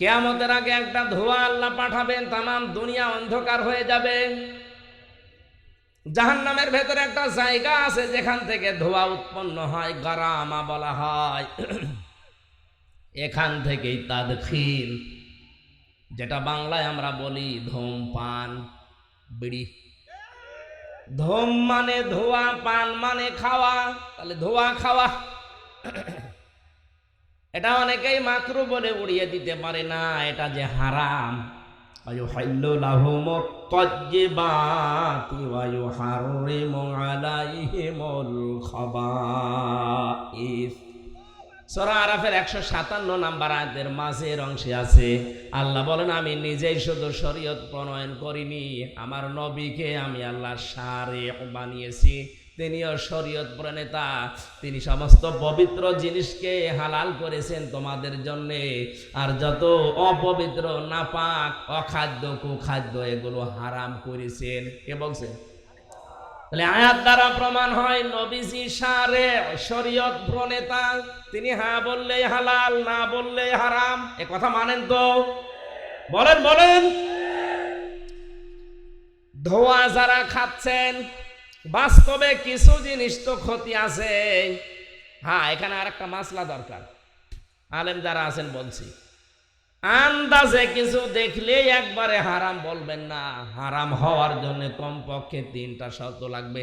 কিয়ামতের আগে একটা ধোঁয়া আল্লাহ পাঠাবেন, তামাম দুনিয়া অন্ধকার হয়ে যাবে। জাহান্নামের ভেতরে একটা জায়গা আছে যেখান থেকে ধোঁয়া উৎপন্ন হয়, গারামা বলা হয়। এখান থেকেই তাদখিল, যেটা বাংলায় আমরা বলি ধূমপান, বিড়ি। ধূম মানে ধোঁয়া, পান মানে খাওয়া, তাহলে ধোঁয়া খাওয়া। এটা অনেকেই মাকরু বলে উড়িয়ে দিতে পারে না, এটা যে হারাম। ওয়ায়ুহিল্লু লাহুমুত তাজ্জিবাতি ওয়া ইউহাররিমু আলাইহিমুল খাবাইস। সূরা আরাফের 157 নম্বর আয়াতের মাঝের অংশে আছে, আল্লাহ বলেন, আমি নিজেই শুধু শরীয়ত প্রণয়ন করিনি, আমার নবীকে আমি আল্লাহ শারিক বানিয়েছি। তিনিও শরীয়ত প্রণেতা, তিনি সমস্ত পবিত্র জিনিসকে হালাল করেছেন তোমাদের জন্যে, আর যত অপবিত্র, নাপাক, অখাদ্য, কুখাদ্য এগুলো হারাম করেছেন। কে বলছেন? তাহলে আয়াত দ্বারা প্রমাণ হয় নবীজি শারিক, শরীয়ত প্রণেতা। তিনি হ্যাঁ বললেই হালাল, না বললেই হারাম। এ কথা মানেন তো? বলেন বলেন। ধোঁয়া যারা খাচ্ছেন, বাস্তবে কিছু জিনিস তো ক্ষতি আছে। হ্যাঁ, এখানে আর একটা মাসলা দরকার। আলেম যারা আছেন বলছি, আন্দাজে কিছু দেখলেই একবারে হারাম বলবেন না। হারাম হওয়ার জন্য কমপক্ষে 3টা শর্ত লাগবে।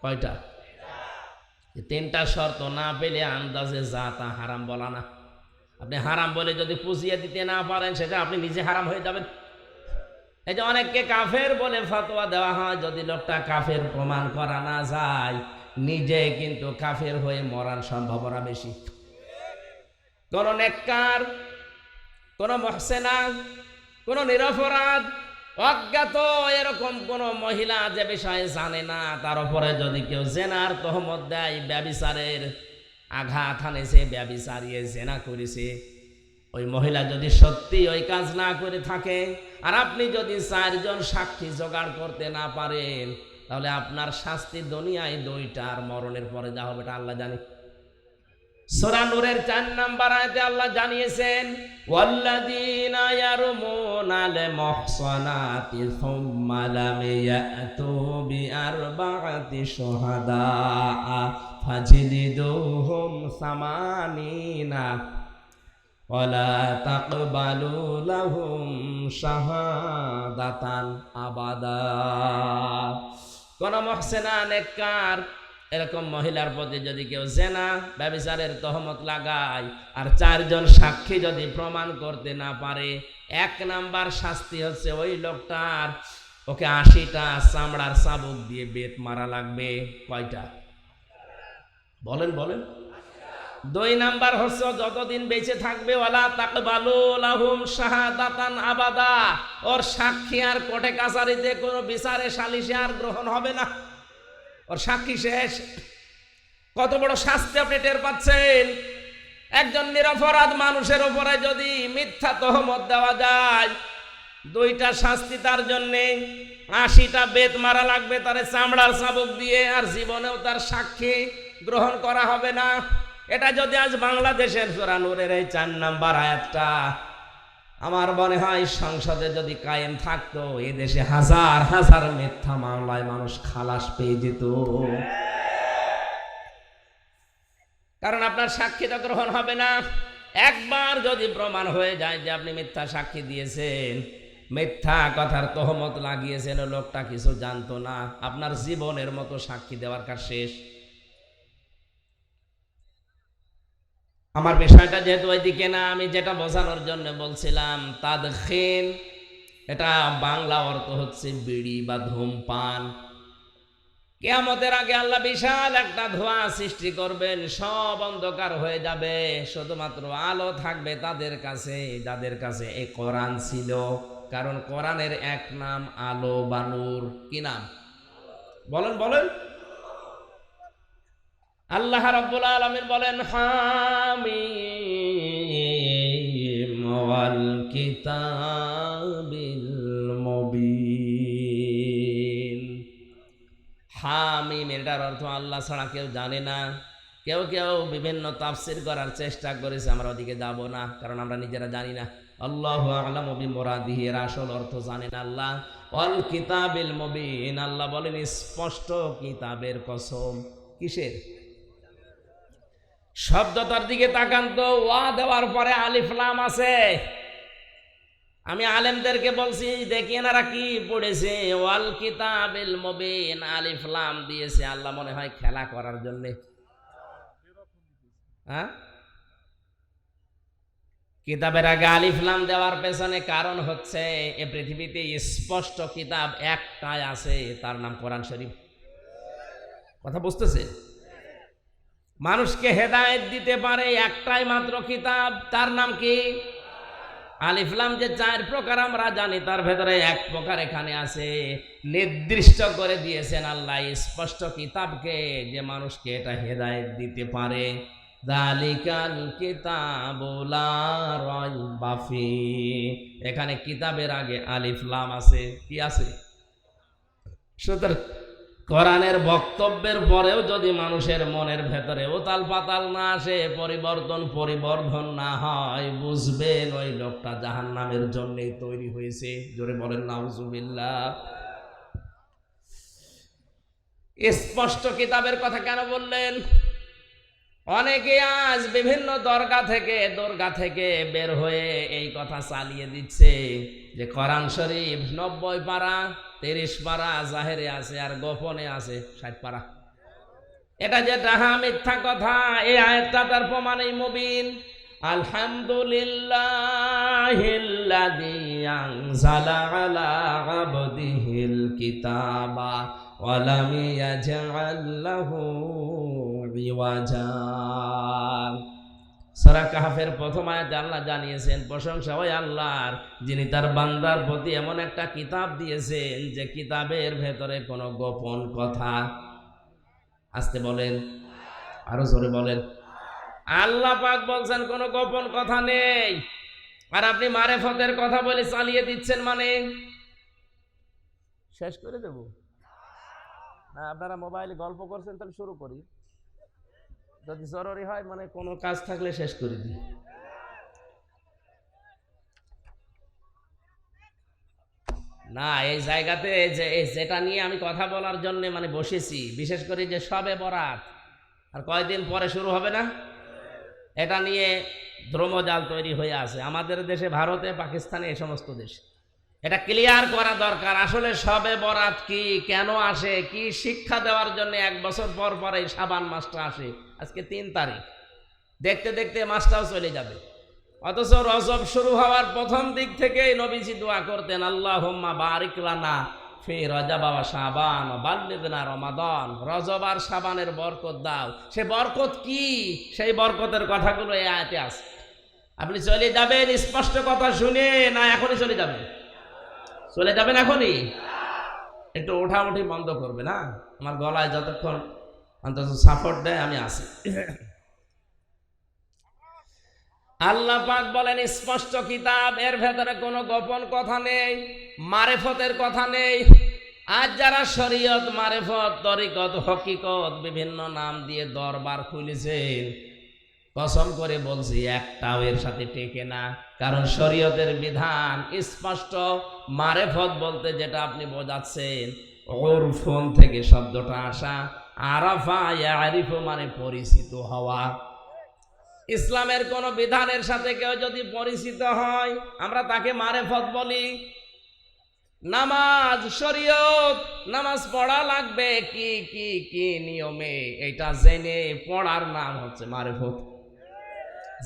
কয়টা? 3টা শর্ত না পেলে আন্দাজে যা তা হারাম বলা না। আপনি হারাম বলে যদি পুষিয়ে দিতে না পারেন, সেটা আপনি নিজে হারাম হয়ে যাবেন। এই যে অনেককে কাফের বলে ফতোয়া দেওয়া হয়, যদি লোকটা কাফের প্রমাণ করা না যায়, নিজে কিন্তু কাফের হয়ে মরার সম্ভাবনা বেশি। কোন নেককার, কোন মহসেনা, কোন নিরপরাধ, অজ্ঞাত এরকম কোন মহিলা যে বিষয়ে জানে না, তার উপরে যদি কেউ জেনার তহমত দেয়, ব্যভিচারের আঘাত হানেছে, ব্যভিচারিয়ে জেনা করেছে, ওই মহিলা যদি সত্যি ওই কাজ না করে থাকে, আর আপনি যদি 4 জন সাক্ষী জোগাড় করতে না পারেন, তাহলে আপনার শাস্তি দুনিয়ায় 2টা, আর মরণের পরে যা হবে এটা আল্লাহ জানে। সূরা নূরের 4 নম্বর আয়াতে আল্লাহ জানিয়েছেন, ওয়াল্লাযীনা ইয়ারমুনাল মুহসানাতি সুম্মা লাম ইয়াতু বিআরবা'তি শুহাদা ফাজলিদুহুম 80 ওয়ালা তাকবালু লাহুম শাহাদাতান আবাদা। কোন মুহসিনা, নেককার এরকম মহিলার প্রতি যদি কেউ জেনা, ব্যভিচারের তহমত লাগায়, আর 4 জন সাক্ষী যদি প্রমাণ করতে না পারে, 1 নাম্বার শাস্তি হচ্ছে ওই লোকটার ওকে 80টা চামড়ার চাবুক দিয়ে বেত মারা লাগবে। কয়টা? বলেন বলেন। 2 নাম্বার হচ্ছে যতদিন বেঁচে থাকবে, ওয়ালা তাকবালু লাহুম শাহাদাতান আবাদা, ওর সাক্ষী আর কোর্টে কাছারিতে কোনো বিচারে সালিশে আর গ্রহণ হবে না, ওর সাক্ষী শেষ। কত বড় শাস্তি আপনি টের পাচ্ছেন? একজন নিরপরাধ মানুষের উপরে যদি মিথ্যা তহমত দেওয়া যায়, 2টা শাস্তি তার জন্যে। 80টা বেত মারা লাগবে তারে চামড়ার চাবুক দিয়ে, আর জীবনেও তার সাক্ষী গ্রহণ করা হবে না। এটা যদি আজ বাংলাদেশের সূরা নূরের এই 4 নম্বর আয়াতটা আমার মনে হয় সংসদে যদি কায়েম থাকতো, এই দেশে হাজার হাজার মিথ্যা মামলায় মানুষ খালাস পেয়ে যেত। কারণ আপনার সাক্ষী তো গ্রহণ হবে না। একবার যদি প্রমাণ হয়ে যায় যে আপনি মিথ্যা সাক্ষী দিয়েছেন, মিথ্যা কথার তহমত লাগিয়েছেন, লোকটা কিছু জানতো না, আপনার জীবনের মতো সাক্ষী দেওয়ার কাজ শেষ। আমার বিষয়টা যেহেতু ওইদিকে না, আমি যেটা বোঝানোর জন্য বলছিলাম, তাদখিল, এটা বাংলা অর্থ হচ্ছে বিড়ি বা ধূমপান। কিয়ামতের আগে আল্লাহ বিশাল একটা ধোঁয়া সৃষ্টি করবেন, সব অন্ধকার হয়ে যাবে, শুধুমাত্র আলো থাকবে তাদের কাছে যাদের কাছে এই কোরআন ছিল। কারণ কোরআনের এক নাম আলো বা নূর। কি নাম? বলেন বলেন। আল্লাহ রাব্বুল আলামিন বলেন, হামিম ওয়াল কিতাবিল মুবিন। হামিম, এটার অর্থ আল্লাহ ছাড়া কেউ জানে না। কেউ কেউ বিভিন্ন তাফসীর করার চেষ্টা করেছে, আমরা ওদিকে যাব না, কারণ আমরা নিজেরা জানি না। আল্লাহু আ'লামু বিমুরাদিহি, এর আসল অর্থ জানেন আল্লাহ। ওয়াল কিতাবিল মুবিন, আল্লাহ বলেন স্পষ্ট কিতাবের কসম। কিসের? শব্দটার দিকে তাকান তো, ওয়া দেওয়ার পরে আলিফ লাম আছে। আমি আলেমদেরকে বলছি দেখি এনারা কি পড়েছে, ওয়াল কিতাবিল মুবিন আলিফ লাম দিয়েছে। আল্লাহ মনে হয় খেলা করার জন্য। হ্যাঁ, কিতাবের আগে আলিফ লাম দেওয়ার পেছনে কারণ হচ্ছে এই পৃথিবীতে স্পষ্ট কিতাব একটাই আছে, তার নাম কোরআন শরীফ। কথা বুঝতেছে? মানুষকে হেদায়েত দিতে পারে একটাই মাত্র কিতাব, তার নাম কি? আলিফ লাম যে 4 প্রকার আমরা জানি, তার ভেতরে এক প্রকার এখানে আছে, নির্দিষ্ট করে দিয়েছেন আল্লাহ স্পষ্ট কিতাবকে, যে মানুষকে এটা হেদায়েত দিতে পারে। যালিকাল কিতাবু লা রাইবা ফিহি, এখানে কিতাবের আগে আলিফ লাম আছে। কি আছে? সুতরাং কোরআনের বক্তব্যের পরেও যদি মানুষের মনের ভেতরে উতাল পাতাল না আসে, পরিবর্ধন না হয়, বুঝবেন ওই লোকটা জাহান্নামের জন্যই তৈরি হয়েছে। জোরে বলেন নাউজুবিল্লাহ। স্পষ্ট কিতাবের কথা কেন বললেন? অনেকে আজ বিভিন্ন দরগা থেকে বের হয়ে এই কথা চালিয়ে দিচ্ছে যে কোরআন শরীফ 90 পারা, 30 পারা জাহেরে আছে আর গোপনে আছে 60 পারা। এটা যে ডাহা মিথ্যা কথা। এই আয়াতটা তার প্রমাণই মুবিন। আলহামদুলিল্লাহিল্লাযী আনজালা আলা আবদিহিল কিতাবা ওয়া লাম ইয়াজআল লাহু ইওয়াজা। সূরা কাহফের প্রথম আয়াতে আল্লাহ জানিয়েছেন প্রশংসা ওই আল্লাহর, যিনি তার বান্দার প্রতি এমন একটা কিতাব দিয়েছেন যে কিতাবের ভেতরে কোনো গোপন কথা, আস্তে বলেন, আরো জোরে বলেন, আল্লাহ পাক বলছেন কোনো গোপন কথা নেই। আর আপনি মারেফতের কথা বলে চালিয়ে দিচ্ছেন, মানে শেষ করে দেব না? আপনারা মোবাইলে গল্প করছেন, তাহলে শুরু করি। যদি জরুরি হয়, মানে কোনো কাজ থাকলে শেষ করে দিই। না, এই জায়গাতে যেটা নিয়ে আমি কথা বলার জন্য মানে বসেছি, বিশেষ করে যে শবে বরাত আর কয়দিন পরে শুরু হবে না, এটা নিয়ে দ্রমজাল তৈরি হয়ে আছে আমাদের দেশে, ভারতে, পাকিস্তানে, এই সমস্ত দেশে। এটা ক্লিয়ার করা দরকার। আসলে শবে বরাত কি, কেন আসে, কি শিক্ষা দেওয়ার জন্য 1 বছর পর পর এই শাবান মাসটা আসে। আজকে 3 তারিখ, দেখতে দেখতে মাসটাও চলে যাবে। অথচ রজব শুরু হওয়ার প্রথম দিক থেকেই নবীজি দোয়া করতেন, আল্লাহুম্মা বারিক লানা ফি রজব ওয়া শাবান ওয়া বাল্লিগনা রমাদান। রজব আর শাবানের বরকত দাও। সে বরকত কি, সেই বরকতের কথাগুলো এই আয়াতে আছে। আপনি চলে যাবেন স্পষ্ট কথা শুনে, না এখনই চলে যাবেন? চলে যাবেন এখনই? একটু ওঠাউঠি বন্ধ করবে না, আমার গলায় যতক্ষণ অন্তত সাপোর্ট দেয় আমি আসি। আল্লাহ পাক বলেন স্পষ্ট কিতাব, এর ভেতরে কোনো গোপন কথা নেই, মারেফতের কথা নেই। আজ যারা শরীয়ত, মারেফত, তরিকত, হকিকত বিভিন্ন নাম দিয়ে দরবার খুলেছেন, কসম করে বলছি একটাও এর সাথে টেকে না। কারণ শরীয়তের বিধান স্পষ্ট। মারেফত বলতে যেটা আপনি বোঝাচ্ছেন, উরফুন থেকে শব্দটা আসা, আরাফা ইয়ারিফু মানে পরিচিত হওয়া। ইসলামের কোন বিধানের সাথে কেউ যদি পরিচিত হয়, আমরা তাকে মারেফত বলি। নামাজ, শরীয়ত, নামাজ পড়া লাগবে কি কি কি নিয়মে, এটা জেনে পড়ার নাম হচ্ছে মারেফত।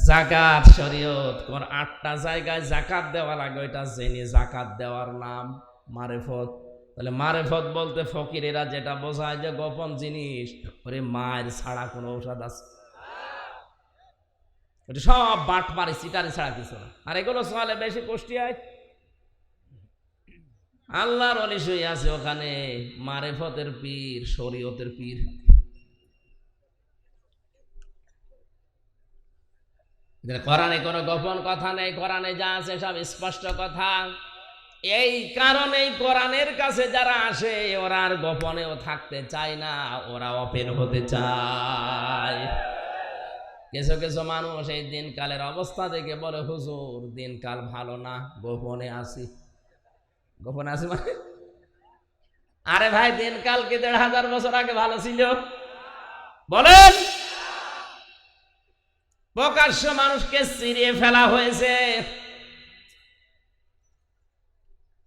যাকাত, শরীয়ত, কোন 8টা জায়গায় যাকাত দেওয়া লাগে, ওইটা জেনে যাকাত দেওয়ার নাম মারেফত। তাহলে মারেফত বলতে ফকিরেরা যেটা বোঝায় যে গোপন জিনিস, ওরে মায়ের ছাড়া কোনো ঔষধ আছে? ওটা সব বাট মারি চিটারি ছাড়া কিছু না। আর এগুলো চলে বেশি কুষ্টিয়ায়। আল্লাহর অলি শুয়ে আছে ওখানে, মারেফতের পীর, শরীয়তের পীর। কোরআনে কোনো গোপন কথা নেই, কোরআনে যা আছে সব স্পষ্ট কথা। এই কারণেই কোরআনের কাছে যারা আসে, ওরা আর গোপনেও থাকতে চায় না, ওরা ওপেন হতে চায়। কিছু কিছু মানুষ এই দিনকালের অবস্থা দেখে বলে, হুজুর দিনকাল ভালো না, গোপনে আছি। গোপনে আছি মানে, আরে ভাই দিনকাল কি ১৫০০ বছর আগে ভালো ছিল? বলেন। প্রকাশ্য মানুষকে চিরিয়ে ফেলা হয়েছে,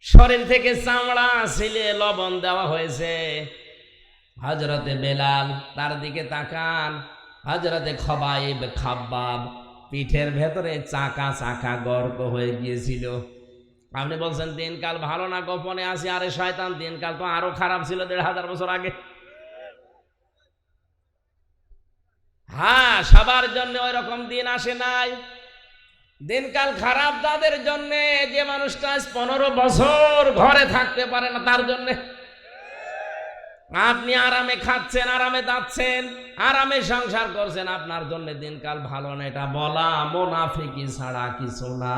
শরীর থেকে চামড়া ছিলে লবণ দেওয়া হয়েছে। হযরতে বেলাল, তার দিকে তাকান, হযরতে খবাইব খাব্বাব, পিঠের ভেতরে চাকা চাকা গর্ত হয়ে গিয়েছিল। আপনি বলছেন দিনকাল ভালো না, গোপনে আছি। আরে শয়তান, দিনকাল তো আরো খারাপ ছিল ১৫০০ বছর আগে। হ্যাঁ, সবার জন্য ওই রকম দিন আসে নাই। দিনকাল খারাপ তাদের জন্য যে মানুষটা ১৫ বছর ঘরে থাকতে পারে না, তার জন্য। আপনি আরামে খাচ্ছেন, আরামে যাচ্ছেন, আরামে সংসার করছেন, আপনার জন্য দিনকাল ভালো না, এটা বলা মুনাফিকি ছাড়া কিছু না।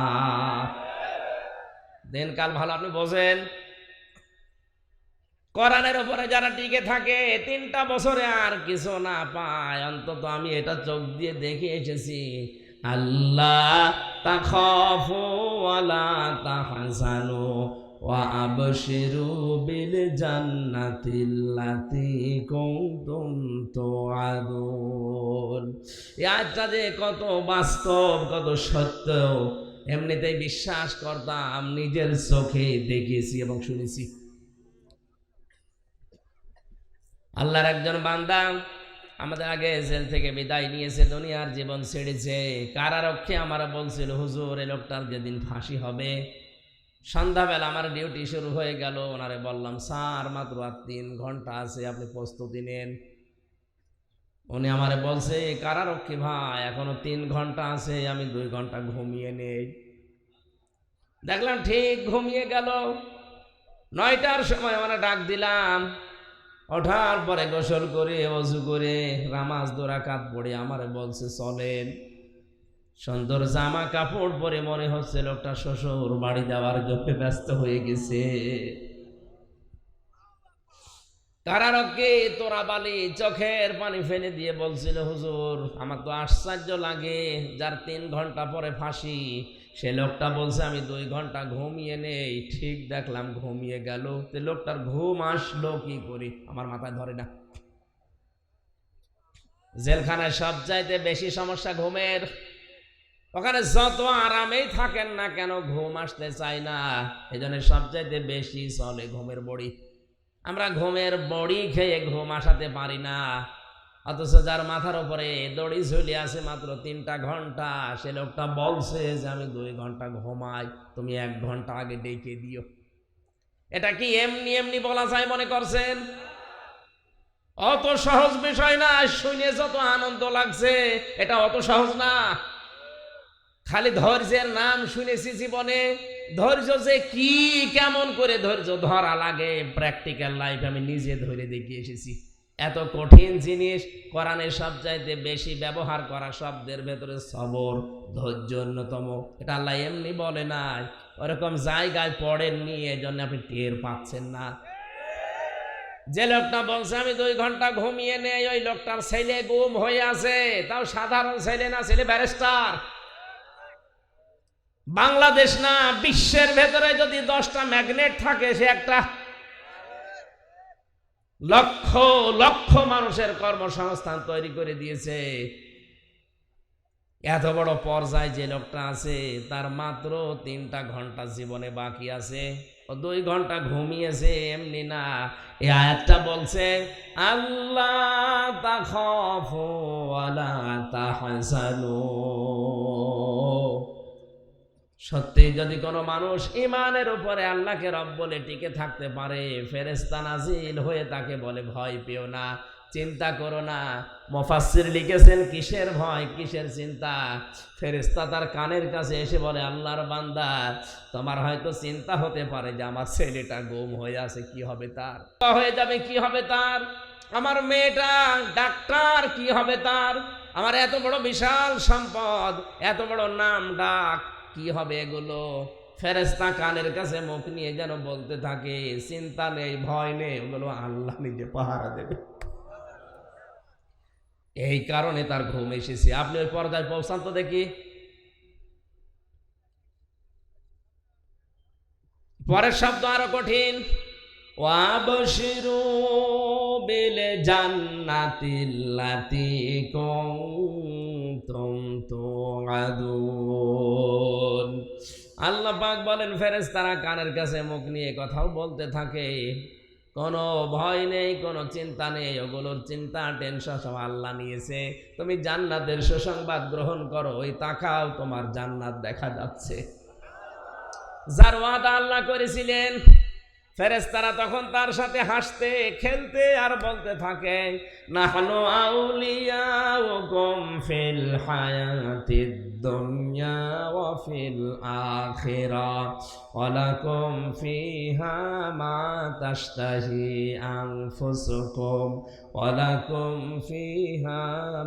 দিনকাল ভালো আপনি বোঝেন। কোরআনের উপরে যারা টিকে থাকে ৩টা বছরে আর কিছু না পায়, অন্তত আমি এটা চোখ দিয়ে দেখে এসেছি। আল্লাহ তাখাফু ওয়ালা তাহজানু ওয়া আবশিরু বিল জান্নাতিল্লাতী কুনতুম তুআদুন। এই আয়াতটা যে কত বাস্তব, কত সত্য, এমনিতেই বিশ্বাস করতাম, নিজের চোখে দেখেছি এবং শুনেছি। আল্লাহর একজন বান্দা আমাদের আগে জেল থেকে বিদায় নিয়েছে, দুনিয়ার জীবন ছেড়েছে। কারারক্ষী আমার বলছিল, হুজুর এই লোকটার যেদিন ফাঁসি হবে, সন্ধ্যাবেলা আমার ডিউটি শুরু হয়ে গেল। ওনারে বললাম, স্যার মাত্র আর ৩ ঘন্টা আছে, আপনি প্রস্তুতি নেন। উনি আমারে বলছে, কারারক্ষী ভাই এখনো ৩ ঘন্টা আছে, আমি 2 ঘন্টা ঘুমিয়ে নেই। দেখলাম ঠিক ঘুমিয়ে গেল। ৯টার সময় আমরা ডাক দিলাম, ওঠার পরে গোসল করে ওযু করে নামাজ 2 রাকাত পড়ে আমারে বলছে, চলেন। সুন্দর জামা কাপড় পরে মনে হচ্ছে লোকটা শ্বশুর বাড়ি যাওয়ার জন্য ব্যস্ত হয়ে গেছে। কারারক্ষী তোরা বালি চোখের পানি ফেলে দিয়ে বলছিল, হুজুর আমার তো আশ্চর্য লাগে, যার 3 ঘন্টা পরে ফাঁসি, সে লোকটা বলছে আমি 2 ঘন্টা ঘুমিয়ে নেই। ঠিক দেখলাম ঘুমিয়ে গেল। তো লোকটার ঘুম আসলো কি করি আমার মাথায় ধরে না। জেলখানায় সবচাইতে বেশি সমস্যা ঘুমের। ওখানে যত আরামেই থাকেন না কেন, ঘুম আসতে চায় না। এই জন্য সবচাইতে বেশি চলে ঘুমের বড়ি। আমরা ঘুমের বড়ি খেয়ে ঘুম আসাতে পারি না, অথচ যার মাথার উপরে দড়ি ঝুলে আছে মাত্র 3টা ঘন্টা, সে লোকটা বলছে যে আমি 2 ঘন্টা ঘুমাই, তুমি 1 ঘন্টা আগে ডেকে দিও। এটা কি এমনি এমনি বলা যায় মনে করছেন? অত সহজ বিষয় না। শুনে যত আনন্দ লাগছে, এটা অত সহজ না। খালি ধৈর্যের নাম শুনেছি জীবনে, ধৈর্য যে কি, কেমন করে ধৈর্য ধরা লাগে, প্র্যাকটিক্যাল লাইফ আমি নিজে ধরে দেখে এসেছি। এত কঠিন জিনিস, কোরআনের সবচাইতে বেশি ব্যবহার করা শব্দের ভেতরে সবর, ধৈর্য অন্যতম। এটা আল্লাহ এমনি বলে নাই, ওরকম জায়গায় পড়েননি, এজন্য আপনি টের পাচ্ছেন না। যে লোকটা বলছে আমি 2 ঘন্টা ঘুমিয়ে নেই, ওই লোকটার ছেলে গুম হয়ে আছে, তাও সাধারণ ছেলে না, ছেলে ব্যারিস্টার। বাংলাদেশ না, বিশ্বের ভেতরে যদি 10টা ম্যাগনেট থাকে, সে একটা। লক্ষ লক্ষ মানুষের কর্মসংস্থান তৈরি করে দিয়েছে। এত বড় পর্যায়ে যে লোকটা আছে, তার মাত্র 3টা ঘন্টা জীবনে বাকি আছে, ও 2 ঘন্টা ঘুমিয়েছে এমনি না। এই আয়াতটা বলছে আল্লাহ তাখাফু ওয়ালা তাহজানু। সত্যি যদি কোনো মানুষ ইমানের উপরে আল্লাহকে রব বলে টিকে থাকতে পারে, ফেরেশতা নাজিল হয়ে তাকে বলে ভয় পেও না, চিন্তা করো না। মুফাসসির লিখেছেন কিসের ভয়, কিসের চিন্তা? ফেরেশতা তার কানের কাছে এসে বলে, আল্লাহর বান্দা, তোমার হয়তো চিন্তা হতে পারে যে আমার ছেলেটা গুম হয়ে আছে, কি হবে তার, হয়ে যাবে, কি হবে তার, আমার মেয়েটা ডাক্তার, কি হবে তার, আমার এত বড় বিশাল সম্পদ, এত বড় নাম ডাক, কি হবে এগুলো? ফেরেশতা কানের কাছে মুখ নিয়ে যেন বলতে থাকে, চিন্তা নেই, ভয় নেই, ওগুলো আল্লাহ নিজে পাহারা দেবে। এই কারণে তার ঘুম এসেছে। আপনি ওই পর্দায় পৌঁছান তো দেখি। পরের শব্দ আরো কঠিন, ওয়াবশিরু বিল জান্নাতিল্লাতী কুনতুম তুআদুন। আল্লাহ পাক বলেন ফেরেশতারা কানের কাছে মুখ নিয়ে কথাও বলতে থাকে, কোনো ভয় নেই, কোনো চিন্তা নেই, ওগুলোর চিন্তা টেনশন সব আল্লাহ নিয়েছে। তুমি জান্নাতের সুসংবাদ গ্রহণ করো, ওই তাকাও তোমার জান্নাত দেখা যাচ্ছে। যার ওয়াদা আল্লাহ করেছিলেন, ফেরেশতারা তখন তার সাথে হাসতে খেলতে আর বলতে থাকে, নাহনু আউলিয়াউকুম ফিল হায়াতিদ দুনিয়া ওয়া ফিল আখিরাহ ওয়া লাকুম ফিহা মা তাশতাহি আনফুসুকুম ওয়া লাকুম ফিহা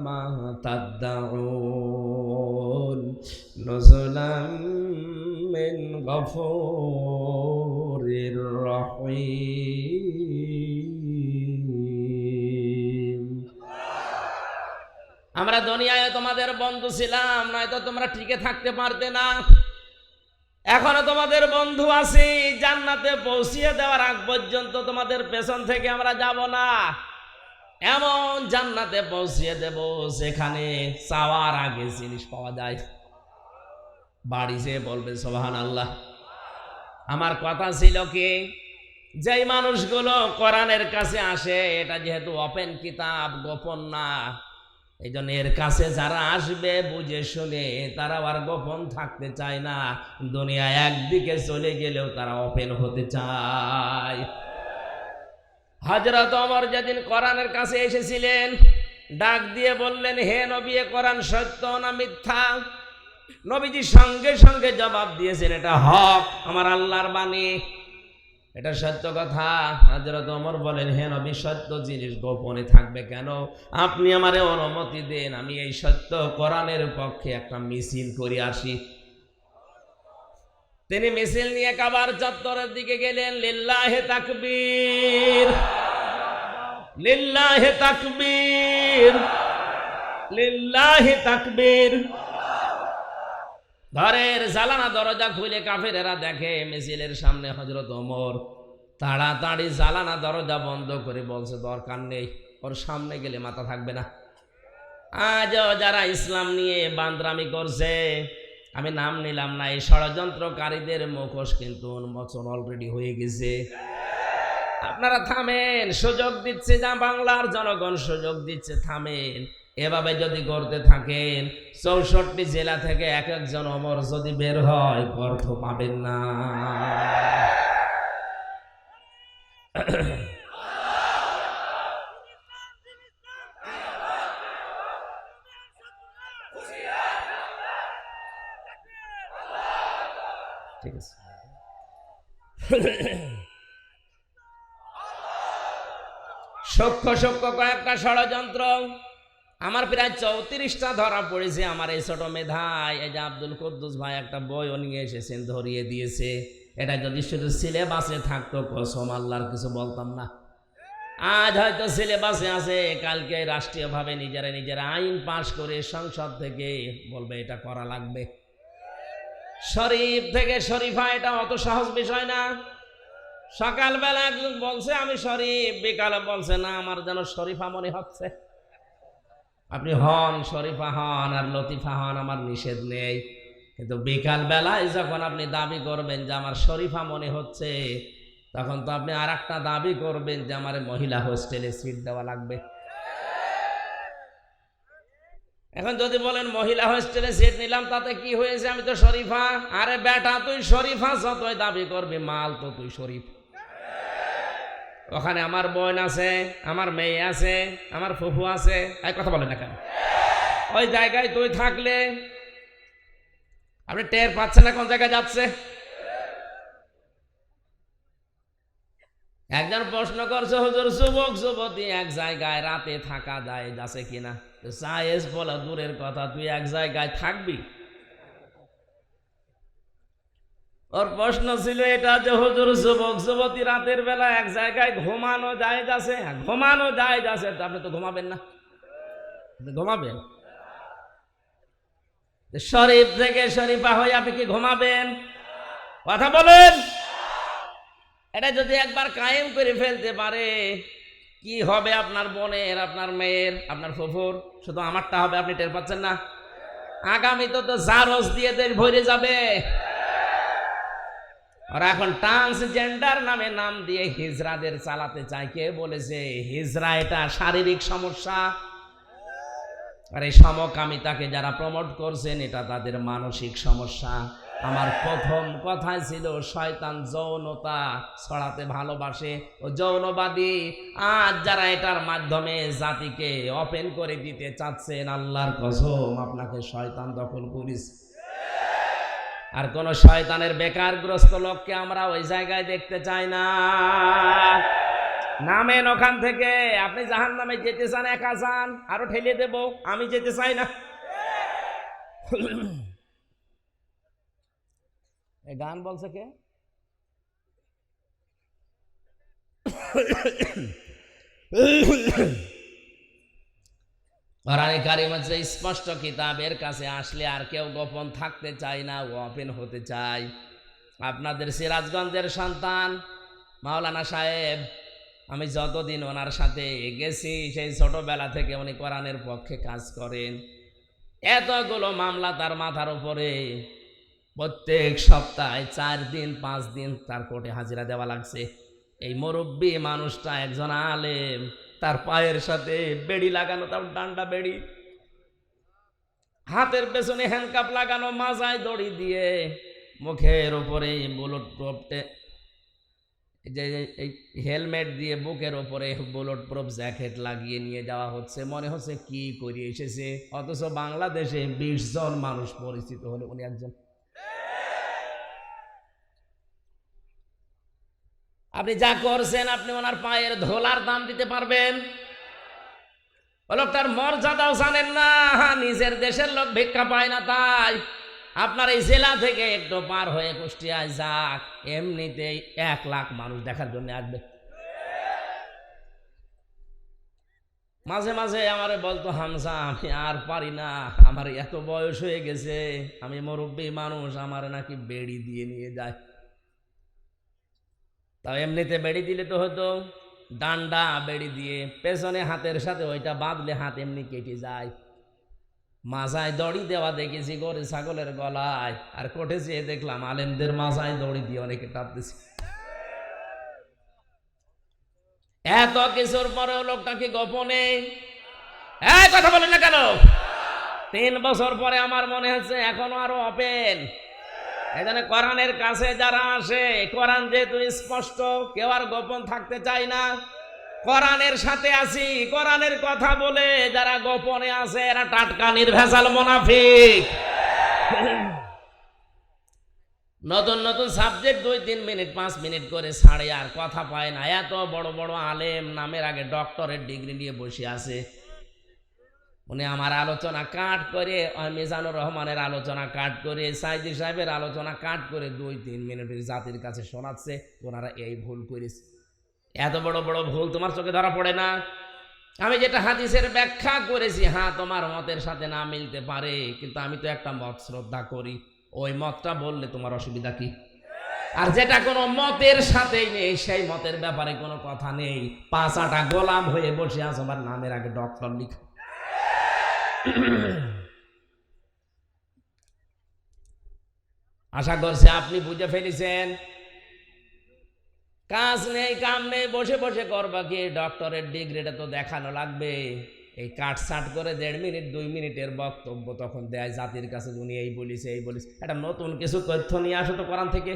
মা তাদউন নুজুলাম মিন গফুরির রহিম। আমরা দুনিয়ায় তোমাদের বন্ধু ছিলাম, নয়তো তোমরা টিকে থাকতে পারতে না। এখনো তোমাদের বন্ধু আছি, জান্নাতে পৌঁছিয়ে দেওয়ার আগ পর্যন্ত তোমাদের পেছন থেকে আমরা যাব না। এমন জান্নাতে পৌঁছিয়ে দেব যেখানে চাওয়ার আগে জিনিস পাওয়া যায়। বাড়ি যেয়ে বলবে সুবহানাল্লাহ। আমার কথা ছিল কি, যেই মানুষগুলো কোরআনের কাছে আসে, এটা যেহেতু ওপেন কিতাব, গোপন না, এই জন্য এর কাছে যারা আসবে বুঝে শুনে, তারা আর গোপন থাকতে চায় না। দুনিয়া একদিকে চলে গেলেও তারা ওপেন হতে চায়। হযরত ওমর যেদিন কোরআনের কাছে এসেছিলেন, ডাক দিয়ে বললেন, হে নবী, কোরআন সত্য না মিথ্যা? নবীজি সঙ্গে সঙ্গে জবাব দিয়েছেন, এটা হক, আমার আল্লাহর বাণী, এটা সত্য কথা। হযরত ওমর বলেন, হে নবী, সত্য জিনিস গোপনে থাকবে কেন? আপনি আমারে অনুমতি দেন, আমি এই সত্য কোরআনের পক্ষে একটা মিছিল করে আসি। তিনি মিছিল নিয়ে কাবার চত্বরের দিকে গেলেন। লিল্লাহে তাকবীর, লিল্লাহে তাকবীর, লিল্লাহে তাকবীর। ঘরের জালানা দরজা খুলে কাফেরেরা দেখে মিছিলের সামনে হযরত ওমর। তাড়াতাড়ি জালানা দরজা বন্ধ করে বলছে, দরকার নেই, ওর সামনে গেলে মাথা থাকবে না। আজও যারা ইসলাম নিয়ে বান্দরামি করছে, আমি নাম নিলাম না, এই ষড়যন্ত্রকারীদের মুখোশ কিন্তু উন্মোচন অলরেডি হয়ে গেছে। আপনারা থামেন, সুযোগ দিচ্ছে যা বাংলার জনগণ সুযোগ দিচ্ছে, থামেন। এভাবে যদি করতে থাকেন, 64 জেলা থেকে এক একজন ওমর যদি বের হয়, অর্থ পাবেন না। ঠিক আছে। সূক্ষ্ম সূক্ষ্ম কয়েকটা ষড়যন্ত্র আমার প্রায় 34টা ধরা পড়েছে আমার এই ছোট মেধায়। এই যে আব্দুল কুদ্দুস ভাই একটা বইও নিয়ে এসেছেন, ধরিয়ে দিয়েছে। এটা যদি শুধু সিলেবাসে থাকতো, কসম আল্লাহর কিছু বলতাম না। আজ হয়তো সিলেবাসে আছে, কালকে রাষ্ট্রীয়ভাবে নিজেরা আইন পাশ করে সংসদ থেকে বলবে এটা করা লাগবে। শরীফ থেকে শরীফা, এটা অত সহজ বিষয় না। সকালবেলা একজন বলছে আমি শরীফ, বিকালে বলছে না আমার যেন শরীফা মনে হচ্ছে। আপনি হন, শরীফা হন আর লতিফা হন, আমার নিষেধ নেই। কিন্তু বিকাল বেলায় যখন আপনি দাবি করবেন যে আমার শরীফা মনে হচ্ছে, তখন তো আপনি আর একটা দাবি করবেন যে আমার মহিলা হোস্টেলে সিট দেওয়া লাগবে। এখন যদি বলেন মহিলা হোস্টেলে সিট নিলাম, তাতে কি হয়েছে, আমি তো শরীফা। আরে বেটা, তুই শরীফা যতই দাবি করবি, মাল তো তুই শরীফ। ওখানে আমার বোন আছে, আমার মেয়ে আছে, আমার ফুফু আছে, এই কথা বলে না কেন? ওই জায়গায় তুই থাকলে আপনি টের পাচ্ছেন না কোন জায়গায় যাচ্ছে। একজন প্রশ্ন করছে, হুজুর, যুবক যুবতী এক জায়গায় রাতে থাকা যায় যাচ্ছে কিনা? সায়েন্স বলা দূরের কথা, তুই এক জায়গায় থাকবি? ওর প্রশ্ন ছিল এটা যে হুজুর, যুবক যুবতী রাতের বেলা এক জায়গায় ঘুমানো যায় যাচ্ছে? ঘুমানো যায় যাচ্ছে, আপনি তো ঘুমাবেন না। ঘুমাবেন? শরীফ থেকে শরীফা হয়ে আপনি কি ঘুমাবেন? কথা বলেন। এটা যদি একবার কায়েম করে ফেলতে পারে, কি হবে আপনার বোনের, আপনার মেয়ের, আপনার ফুফুর? শুধু আমারটা হবে, আপনি টের পাচ্ছেন না? আগামী তো জারজ দিয়ে দেশ ভরে যাবে। ওরা এখন ট্রান্সজেন্ডার নামে নাম দিয়ে হিজড়াদের চালাতে চায়। কে বলেছে হিজড়া এটা শারীরিক সমস্যা? আর এই সমকামিতাকে যারা প্রমোট করছেন এটা তাদের মানসিক সমস্যা। আমার প্রথম কথা ছিল শয়তান যৌনতা ছড়াতে ভালোবাসে ও যৌনবাদী। আজ যারা এটার মাধ্যমে জাতিকে ওপেন করে দিতে চাচ্ছেন, আল্লাহর কসম আপনাকে শয়তান দখল করিস। আর কোন শয়তানের বেকারগ্রস্ত লোককে আমরা ওই জায়গায় দেখতে চাই না। নামেন ওখান থেকে। আপনি জাহান্নামে যেতে চান, একা যান, আরো ঠেলিয়ে দেব। আমি যেতে চাই না। এই গান বলছে কে? কোরআনে কারীম হচ্ছে স্পষ্ট কিতাবের কাছে আসলে আর কেউ গোপন থাকতে চায় না, ওপেন হতে চায়। আপনাদের সিরাজগঞ্জের সন্তান মাওলানা সাহেব, আমি যতদিন ওনার সাথে গেছি সেই ছোটবেলা থেকে উনি কোরআনের পক্ষে কাজ করেন। এতগুলো মামলা তার মাথার উপরে, প্রত্যেক সপ্তাহে 4 দিন 5 দিন তার কোর্টে হাজিরা দেওয়া লাগছে। এই মুরব্বী মানুষটা একজন আলেম, তার পায়ের সাথে বেড়ি লাগানো, তার ডান্ডা বেড়ি, হাতের পেছনে হ্যান্ডকাপ লাগানো, মাজায় দড়ি দিয়ে, মুখের উপরে বুলেট প্রুফ, যে এই হেলমেট দিয়ে বুকের ওপরে বুলেট প্রুফ জ্যাকেট লাগিয়ে নিয়ে যাওয়া হচ্ছে। মনে হচ্ছে কি করে এসেছে, অথচ বাংলাদেশে 20 জন মানুষ পরিচিত হলে উনি একজন। আপনি যা করছেন, আপনি ওনার পায়ের ধোলার দাম দিতে পারবেন? লোকটার মর্যাদাও জানেন না। নিজের দেশের লোক ভিক্ষা পায় না, তাই আপনার এই জেলা থেকে একটু পার হয়ে কুষ্টিয়ায় যাক, এমনিতেই 1 লাখ মানুষ দেখার জন্য আসবে। মাঝে মাঝে আমারে বলতো, হামজা আমি আর পারি না, আমার এত বয়স হয়ে গেছে, আমি মুরব্বী মানুষ, আমার নাকি বেড়ি দিয়ে নিয়ে যায়। তাও এমনিতে বেড়ি দিলে তো হতো, ডান্ডা বেড়ি দিয়ে পেছনে হাতের সাথে ওইটা বাঁধলে হাত এমনি কেটে যায়। মাজায় দড়ি দেওয়া দেখেছি গরু ছাগলের গলায়, আর কোর্টে যেয়ে দেখলাম আলেমদের মাজায় দড়ি দিয়ে অনেকে টাপতেছে। এত কিছুর পরেও লোকটাকে গোপনে কথা বলেন না কেন? 3 বছর পরে আমার মনে হচ্ছে এখনো আরো ওপেন। এখানে কোরআনের কাছে যারা আসে, কোরআন যেহেতু স্পষ্ট, কেউ আর গোপন থাকতে চায় না। কোরআনের সাথে আছি, কোরআনের কথা বলে যারা গোপনে আছে এরা টাটকা নির্ভেজাল মুনাফিক। নতুন নতুন সাবজেক্ট 2-3 মিনিট 5 মিনিট করে ছাড়ে, আর কথা পায় না। এত বড় বড় আলেম, নামের আগে ডক্টরেট ডিগ্রি নিয়ে বসে আছে। উনি আমার আলোচনা কাট করে, মিজানুর রহমানের আলোচনা কাট করে, সাইদি সাহেবের আলোচনা কাট করে 2-3 মিনিটের জাতির কাছে শোনাচ্ছে ওনারা এই ভুল করেছে। এত বড় বড় ভুল তোমার চোখে ধরা পড়ে না? আমি যেটা হাদিসের ব্যাখ্যা করেছি, হ্যাঁ তোমার মতের সাথে না মিলতে পারে, কিন্তু আমি তো একটা মত শ্রদ্ধা করি, ওই মতটা বললে তোমার অসুবিধা কি? আর যেটা কোনো মতের সাথেই নেই, সেই মতের ব্যাপারে কোনো কথা নেই, 5-8টা গোলাম হয়ে বসে আছো, আমার নামের আগে ডক্টর লিখো। আশা করছি আপনি বুঝে ফেলেছেন। কাজ নেই কাম নেই, বসে বসে করবা কি? ডক্টরের ডিগ্রিটা তো দেখানো লাগবে। এই কাটসাট করে 1.5 মিনিট 2 মিনিটের বক্তব্য তখন দেয় জাতির কাছে, উনি এই বলিছে এই বলিছে। এটা নতুন কিছু তথ্য নিয়ে আসো তো কোরআন থেকে।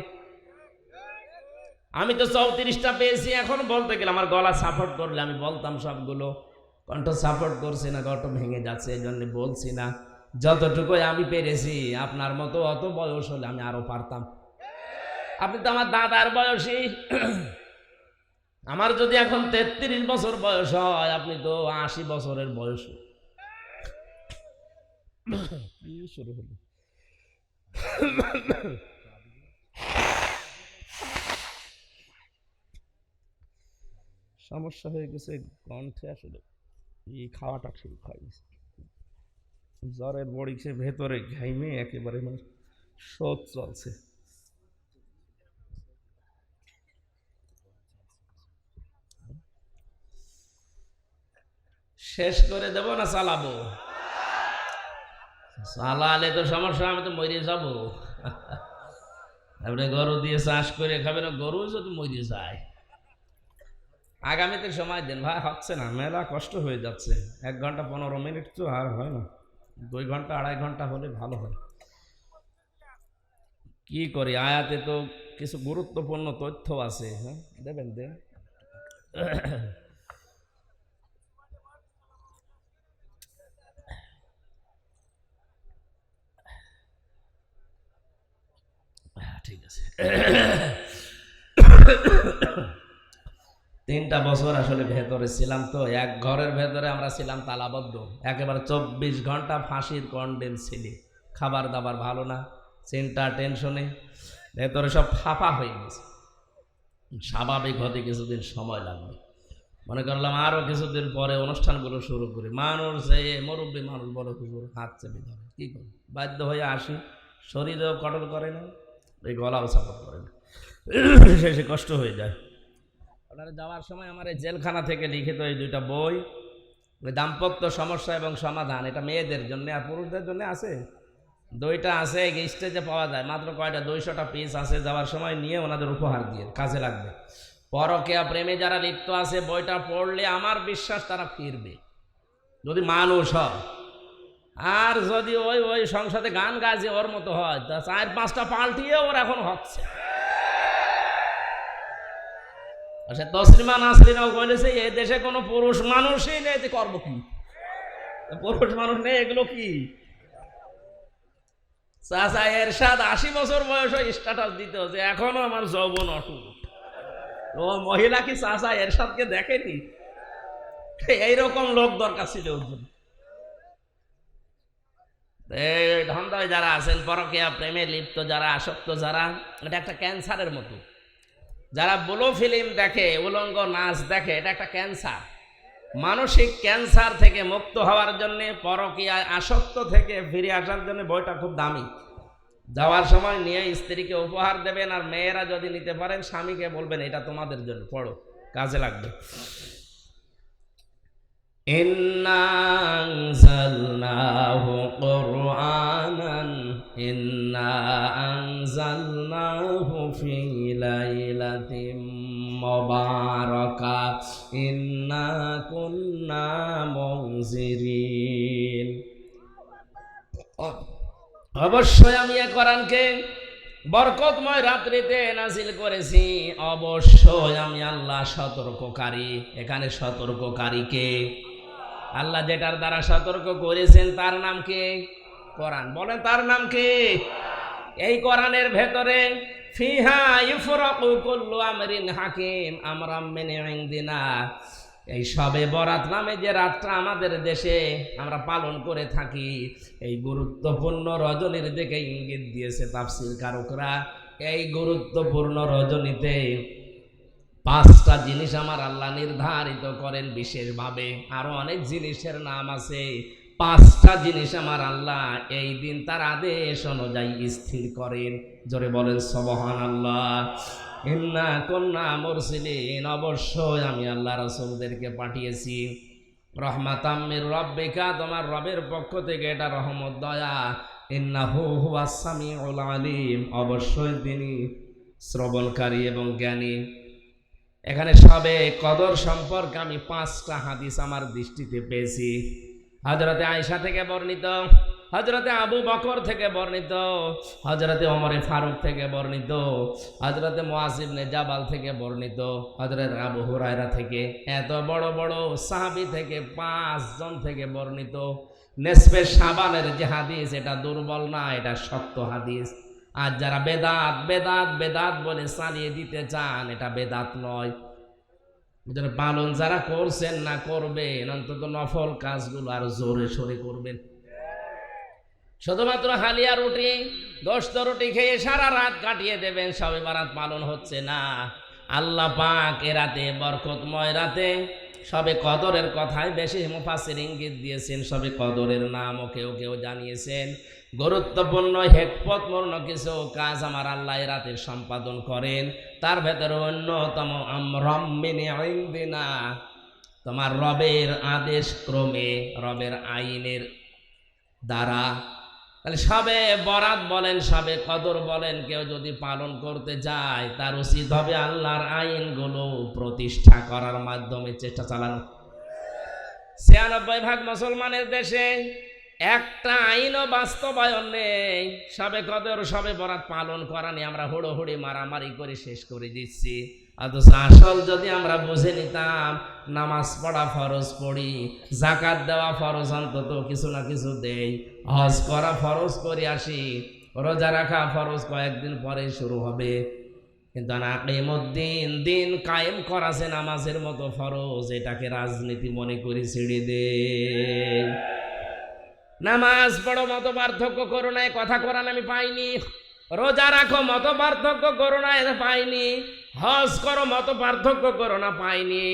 আমি তো 34টা পেয়েছি, এখন বলতে গেলে আমার গলা সাপোর্ট করলে আমি বলতাম সবগুলো। কণ্ঠ সাপোর্ট করছি না, কণ্ঠ ভেঙে যাচ্ছে, এই জন্য বলছি না। যতটুকু আমি পেরেছি, আপনার মতো অত বয়স হলে আমি আরো পারতাম। আপনি তো আমার দাদার বয়সী। আমার যদি এখন 33 বছর বয়স হয়, আপনি তো 80 বছরের বয়স। শুরু হলো সমস্যা হয়ে গেছে কণ্ঠে, আসলে এই খাওয়াটা ঠিক হয়নি। জ্বরের বড়ি সে ভেতরে ঘাইমে একেবারে মানে শোধ চলছে। শেষ করে দেব না চালাবো? চালালে তো সমস্যা, আমি তো মরে যাবো। আপনি গরু দিয়ে চাষ করে খাবেন, গরু যদি মরে যায়। আগামীতে সময় দেন ভাই, হচ্ছে না, মেলা কষ্ট হয়ে যাচ্ছে। 1 ঘন্টা 15 মিনিট তো আর হয় না, 2 ঘন্টা 2.5 ঘন্টা হলে ভালো হয়। কি করি, আয়াতে তো কিছু গুরুত্বপূর্ণ তথ্য আছে। হ্যাঁ দেবেন, দেন। ঠিক আছে। 3টা বছর আসলে ভেতরে ছিলাম, তো এক ঘরের ভেতরে আমরা ছিলাম তালাবদ্ধ, একেবারে 24 ঘন্টা ফাঁসির কন্ডেম ছিলি। খাবার দাবার ভালো না, চিন্তা টেনশনে ভেতরে সব ফাঁপা হয়ে গেছে। স্বাভাবিক হতে কিছুদিন সময় লাগবে। মনে করলাম আরো কিছুদিন পরে অনুষ্ঠানগুলো শুরু করি। মানুষ যে মুরব্বী মানুষ, বড় হুজুর হাত চেপে ধরে, কি করি, বাধ্য হয়ে আসি। শরীরেও কটল করে না, এই গলাও সাপোর্ট করে না, শেষে কষ্ট হয়ে যায়। আপনারা যাওয়ার সময় আমার এই জেলখানা থেকে লিখিত এই 2টা বই, ওই দাম্পত্য সমস্যা এবং সমাধান, এটা মেয়েদের জন্য আর পুরুষদের জন্য আছে। 2টা আছে, স্টেজে পাওয়া যায়, মাত্র কয়টা 200টা পিস আছে। যাওয়ার সময় নিয়ে ওনাদের উপহার দিয়ে, কাজে লাগবে। পরকীয়া প্রেমে যারা লিপ্ত আছে, বইটা পড়লে আমার বিশ্বাস তারা ফিরবে, যদি মানুষ হয়। আর যদি ওই ওই সংসদে গান গাইছে ওর মতো হয়, তা 4-5টা পাল্টিয়ে ওর এখন হচ্ছে। আচ্ছা, তসলিমা নাসরিনও বলেছে এ দেশে কোনো পুরুষ মানুষই নেই, করব কি? পুরুষ মানুষ নেই, এগুলো কি? চাচা এরশাদ 80 বছর বয়সে স্ট্যাটাস দিত যে এখনো আমার যৌবন অটুট। ও মহিলা কি চাচা এরশাদকে দেখেনি? এইরকম লোক দরকার ছিল ওর জন্য। ধান্দায় যারা আছেন, পরকীয়া প্রেমে লিপ্ত যারা, আসক্ত যারা, এটা একটা ক্যান্সারের মতো। যারা ব্লু ফিল্ম দেখে, উলঙ্গ নাচ দেখে, এটা একটা ক্যান্সার। মানসিক ক্যান্সার থেকে মুক্ত হওয়ার জন্য, পরকীয়ায় আসক্ত থেকে ফিরে আসার জন্য বইটা খুব দামি। যাওয়ার সময় নিয়ে স্ত্রীকে উপহার দেবেন, আর মেয়েরা যদি নিতে পারেন স্বামীকে বলবেন এটা তোমাদের জন্য, পড়ো, কাজে লাগবে। ইন্না আনজালনাহু কুরআনান, ইন্না আনজালনাহু ফি লাইলাতিন মুবারাকা, ইন্না কুন্না মুনজিরিন। অবশ্যই আমি এই কোরআনকে বরকতময় রাত্রিতে নাজিল করেছি। অবশ্যই আমি আল্লাহ সতর্ককারী। এখানে সতর্ককারী কে? আল্লাহ যেটার দ্বারা সতর্ক করেছেন তার নাম কি? কোরআন। বলেন তার নাম কি? এই কোরআনের ভেতরে ফিহা ইউফরাকু কুল্লু আমরিন হাকিম আমরাম মিন ইনদিনা, এই শবে বরাত নামে যে রাতটা আমাদের দেশে আমরা পালন করে থাকি, এই গুরুত্বপূর্ণ রজনীর দিকে ইঙ্গিত দিয়েছে তাফসীর কারকরা। এই গুরুত্বপূর্ণ রজনীতে 5টা জিনিস আমার আল্লাহ নির্ধারিত করেন বিশেষভাবে। আরো অনেক জিনিসের নাম আছে, 5টা জিনিস আমার আল্লাহ এই দিন তার আদেশ অনুযায়ী স্থির করেন। জোরে বলেন সুবহানাল্লাহ। ইন্না কুন্না মুরসিলিন, অবশ্যই আমি আল্লাহ রাসূলদেরকে পাঠিয়েছি রহমাতাম মির রাব্বিকা, তোমার রবের পক্ষ থেকে এটা রহমত, দয়া। ইন্নাহু হুয়াস সামিউল আলিম, অবশ্যই তিনি শ্রবণকারী এবং জ্ঞানী। এখানে সবে কদর সম্পর্কে আমি 5টা হাদিস আমার দৃষ্টিতে পেয়েছি। হযরতে আয়েশা থেকে বর্ণিত, হযরতে আবু বকর থেকে বর্ণিত, হযরতে ওমরে ফারুক থেকে বর্ণিত, হযরতে মুআয ইবনে জাবাল থেকে বর্ণিত, হযরত আবু হুরায়রা থেকে, এত বড় বড় সাহাবী থেকে 5 জন থেকে বর্ণিত। নেসফে শাবানের যে হাদিস, এটা দুর্বল না, এটা শক্ত হাদিস। আর যারা বেদাত বেদাত বেদাত বলে চালিয়ে দিতে চান, এটা বেদাত নয়। পালন যারা করছেন না করবেন, অন্তত নফল কাজগুলো আর জোরে সোরে করবেন। শুধুমাত্র হালিয়া রুটি, গোশত রুটি খেয়ে সারা রাত কাটিয়ে দেবেন, শবে বরাত পালন হচ্ছে না। আল্লাহ পাক এ রাতে, বরকতময় রাতে, সবে কদরের কথায় বেশি মুফাসসির ইঙ্গিত দিয়েছেন, সবে কদরের নামও কেউ কেউ জানিয়েছেন। গুরুত্বপূর্ণ হিকমতপূর্ণ কিছু কাজ আমার আল্লাহ রাতের সম্পাদন করেন, তার ভেতরে অন্যতম আমরাম মিন ইনদিনা, তোমার রবের আদেশ ক্রমে, রবের আইনের দ্বারা। তাহলে সবে বরাত বলেন, সবে কদর বলেন, কেউ যদি পালন করতে যায় তার উচিত হবে আল্লাহর আইনগুলো প্রতিষ্ঠা করার মাধ্যমে চেষ্টা চালানো। ৯৬ ভাগ মুসলমানের দেশে একটা আইনও বাস্তবায়ন নেই। সবে কদর সবে বরাত পালন করা নিয়ে আমরা হুড়োহুড়ি মারামারি করে শেষ করে দিচ্ছি। অথচ আসল যদি আমরা বুঝে নিতাম, নামাজ পড়া ফরজ পড়ি, যাকাত দেওয়া ফরজ অন্তত কিছু না কিছু দেই, হজ করা ফরজ করে আসি, রোজা রাখা ফরজ কয়েকদিন পরে শুরু হবে, কিন্তু আকিমুদ্দিন, দিন কায়েম করা যে নামাজের মতো ফরজ, এটাকে রাজনীতি মনে করে ছেড়ে দে। নামাজ পড়ো মত পার্থক্য করো না, কথা কোরআন আমি পাইনি। রোজা রাখো মত পার্থক্য করো না, এটা পাইনি। হজ করো মত পার্থক্য করো না, পাইনি।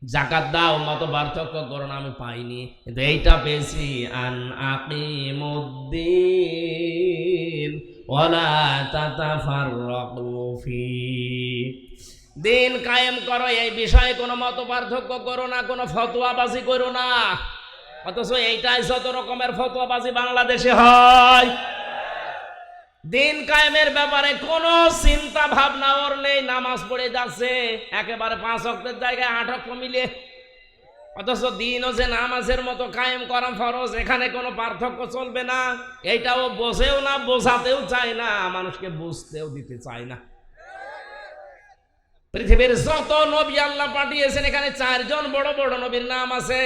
যাকাত দাও মত পার্থক্য করো না, আমি পাইনি। কিন্তু এইটা পেয়েছি, আন আকিমুদ্দিন ওয়ালা তাতাফাররাকু ফি, দিন কায়েম করো, এই বিষয়ে কোনো মত পার্থক্য করো না, কোনো ফতোয়াবাজি করো না। অথচ এইটাই যত রকমের ফতোয়াবাজি বাংলাদেশে হয়। দিন কায়েমের ব্যাপারে কোনো চিন্তা ভাবনা ওর নেই, নামাজ পড়ে যাচ্ছে একেবারে ৫ ওয়াক্তের জায়গায় ৮ ওয়াক্ত মিলে। অথচ দিনও যে নামাজের মতো কায়েম করা ফরজ, এখানে কোনো পার্থক্য চলবে না। এইটাও বোঝেও না, বোঝাতেও চায় না, মানুষকে বুঝতেও দিতে চায় না। পৃথিবীর যত নবী আল্লাহ পাঠিয়েছেন, এখানে ৪ জন বড় বড় নবীর নাম আছে।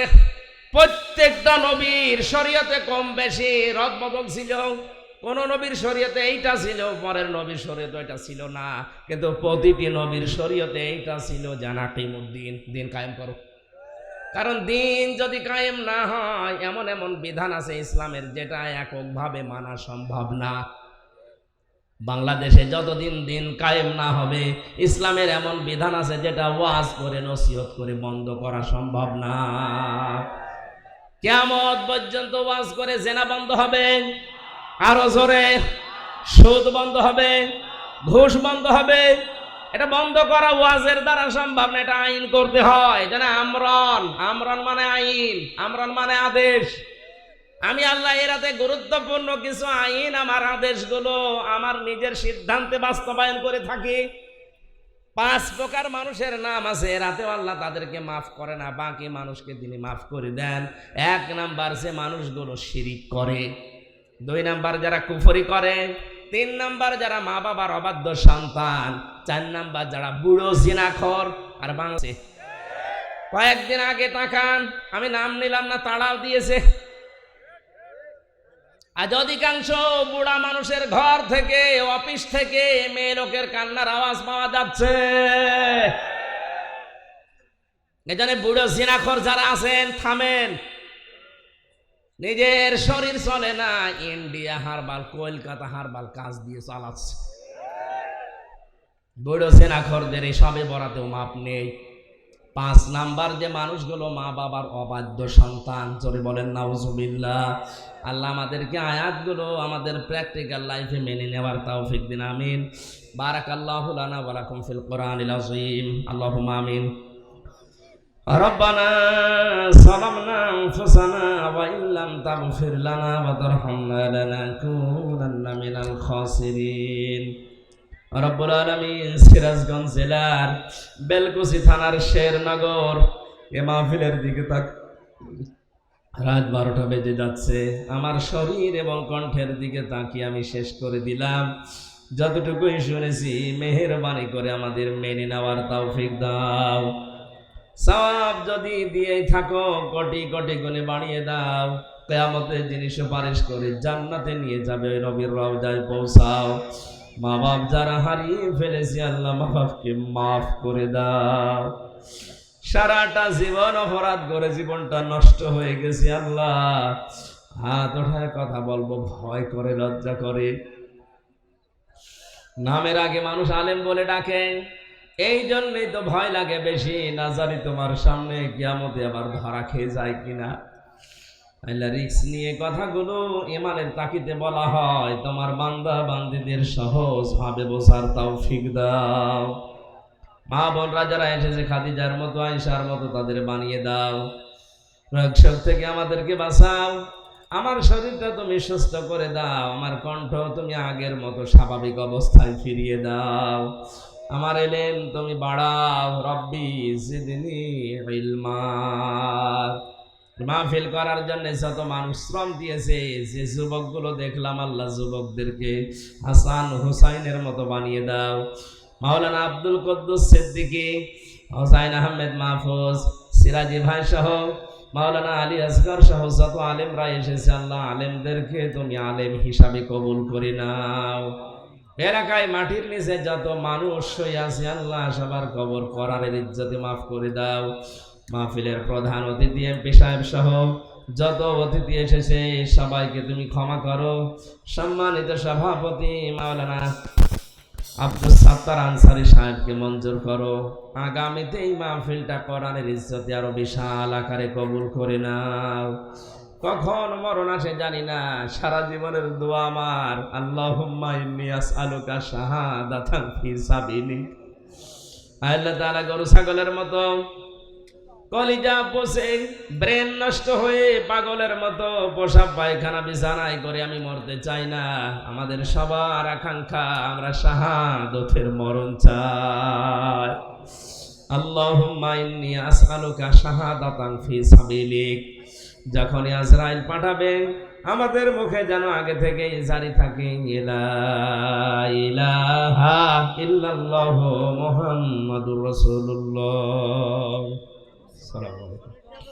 প্রত্যেকটা নবীর শরীয়তে কম বেশি রদবদল ছিল। কোন নবীর শরীয়তে এইটা ছিল, পরের নবীর শরীয়তে এটা ছিল না, কিন্তু প্রতিটি নবীর শরীয়তে এইটা ছিল, জানাকিমুদ্দিন, দিন কায়েম করো। কারণ দিন যদি কায়েম না হয়, এমন এমন বিধান আছে ইসলামের যেটা এককভাবে মানা সম্ভব না। বাংলাদেশে যতদিন দিন কায়েম না হবে, ইসলামের এমন বিধান আছে যেটা ওয়াজ করে নসিহত করে বন্ধ করা সম্ভব না। কিয়ামত পর্যন্ত ওয়াজ করে জেনা বন্ধ হবে, আরো জোরে সুদ বন্ধ হবে, ঘুষ বন্ধ হবে। এটা বন্ধ করা ওয়াজের দ্বারা সম্ভব না, এটা আইন করতে হয়। যেন আমরন, আমরন মানে আইন, আমরন মানে আদেশ। আমি আল্লাহ এরাতে গুরুত্বপূর্ণ কিছু আইন, আমার আদেশগুলো আমার নিজের সিদ্ধান্তে বাস্তবায়ন করে থাকি। ৫ প্রকার মানুষের নাম আছে, রাতেও আল্লাহ তাদেরকে মাফ করে না, বাকি মানুষকে তিনি মাফ করে দেন। ১ নাম্বার যে মানুষগুলো শিরিক করে, ২ নাম্বার যারা কুফরি করে, ৩ নাম্বার যারা মা বাবার অবাধ্য সন্তান, ৪ নাম্বার যারা বুড়ো জিনাখোর। আর বাংলাদেশে কয়েকদিন আগে তাকান, আমি নাম নিলাম না, তাড়াও দিয়েছে। আজ অধিকাংশ বুড়া মানুষের ঘর থেকে, অফিস থেকে মেয়ে লোকের কান্নার আওয়াজ পাওয়া যাচ্ছে। এজন্য বুড়ো জিনাখোর যারা আছেন, থামেন। নিজের শরীর চলে না, ইন্ডিয়া হারবাল, কলকাতা হারবাল কাজ দিয়ে চালাচ্ছে। বুড়ো জিনাখোরদের এই সবে বরাতেও মাপ নেই। ৫ নাম্বার যে মানুষগুলো মা বাবার অবাধ্য সন্তান, জোরে বলেন নাউজুবিল্লাহ। আল্লাহ আমাদেরকে আয়াতগুলো আমাদের প্র্যাকটিক্যাল লাইফে মেনে নেওয়ার তৌফিক দিন, আমিন। বারাকাল্লাহু লানা ওয়া লাকুম ফিল কোরআনিল আযীম, আল্লাহুম্মা আমিন। রব্বানা যালামনা আনফুসানা ওয়া ইল্লাম তাগফির লানা ওয়া তারহামনা লানাকুনান্না মিনাল খাসিরিন। রব্বুল আলামিন, সিরাজগঞ্জ জেলার বেলকুচি থানার শেরনগর এ মাহফিলের দিকে তাক, রাত 12টা বেজে যাচ্ছে। আমার শরীর এবং কণ্ঠের দিকে তাকিয়ে আমি শেষ করে দিলাম। যতটুকুই শুনেছি মেহেরবানি করে আমাদের মেনে নেওয়ার তৌফিক দাও। সওয়াব যদি দিয়েই থাকো, কোটি কোটি গুণে বাড়িয়ে দাও। কিয়ামতের দিনে সুপারিশ করে জান্নাতে নিয়ে যাবে, নবীর রওজায় পৌঁছাও। মা বাপ যারা হারিয়ে ফেলেছি, আল্লাহ মা বাপকে মাফ করে দাও। সারাটা জীবন অপরাধ করে জীবনটা নষ্ট হয়ে গেছে, আল্লাহ হাত ওঠায় কথা বলবো ভয় করে, লজ্জা করে। নামের আগে মানুষ আলেম বলে ডাকে, এই জন্যই তো ভয় লাগে বেশি, না জানি তোমার সামনে কিয়ামতে আবার ধরা খেয়ে যায় কিনা। আল্লাহ রিস্ক নিয়ে কথাগুলো ইমানের তাকিদে বলা হয়। তোমার বান্দা বান্দীদের সহজ ভাবে বোঝার তৌফিক দাও। মা বোনরা যারা এসেছে খাদিজার মতো আয়েশার মতো তাদের বানিয়ে দাও। রোগ থেকে আমাদেরকে বাঁচাও। আমার শরীরটা তুমি সুস্থ করে দাও। আমার কণ্ঠ তুমি আগের মতো স্বাভাবিক অবস্থায় ফিরিয়ে দাও। আমার এলেম তুমি বাড়াও। রব্বি জিদনি ইলমা। মাহফিল করার জন্য যত মানুষ শ্রম দিয়েছে, যে যুবকগুলো দেখলাম আল্লাহ যুবকদেরকে হাসান হুসাইনের মতো বানিয়ে দাও। মাওলানা আব্দুল কুদ্দুস সিদ্দিকী, হোসাইন আহমেদ মাহফুজ, সিরাজি ভাই সহ মাওলানা আলী আসগর সহ যত আলেমরা এসেছে আল্লাহ আলেমদেরকে তুমি আলেম হিসাবে কবুল করে নাও। এলাকায় মাটির নিচে যত মানুষ শুয়ে আছে আল্লাহ সবার কবর করারের ইজ্জতে মাফ করে দাও। মাহফিলের প্রধান অতিথি এমপি সাহেব সহ যত অতিথি এসেছে সবাইকে তুমি ক্ষমা করো। সম্মানিত সভাপতি মাওলানা আব্দুল সাত্তার আনসারী সাহেবকে মঞ্জুর করো। আগামীতে এই মাহফিলটা কোরআনের ইজ্জতে আরো বিশাল আকারে কবুল করে নাও। কখন মরণ আসে জানি না, সারা জীবনের দোয়া আমার আল্লাহুম্মা ইন্নী আসআলুকা শাহাদাতান ফি সাবিলিক। আল্লাহ তাআলা গরু ছাগলের মতো কলিজা পচে ব্রেন নষ্ট হয়ে পাগলের মতো পোশাক পায়খানা বিছানায় করে আমি মরতে চাই না। আমাদের সবার আকাঙ্ক্ষা আমরা শাহাদাতের মরণ চাই। আল্লাহুম্মা ইন্নী আসআলুকা শাহাদাতান ফি সাবিলিক। যখনই আজরাইল পাঠাবে আমাদের মুখে যেন আগে থেকেই জারি থাকে লা ইলাহা ইল্লাল্লাহু মুহাম্মাদুর রাসূলুল্লাহ।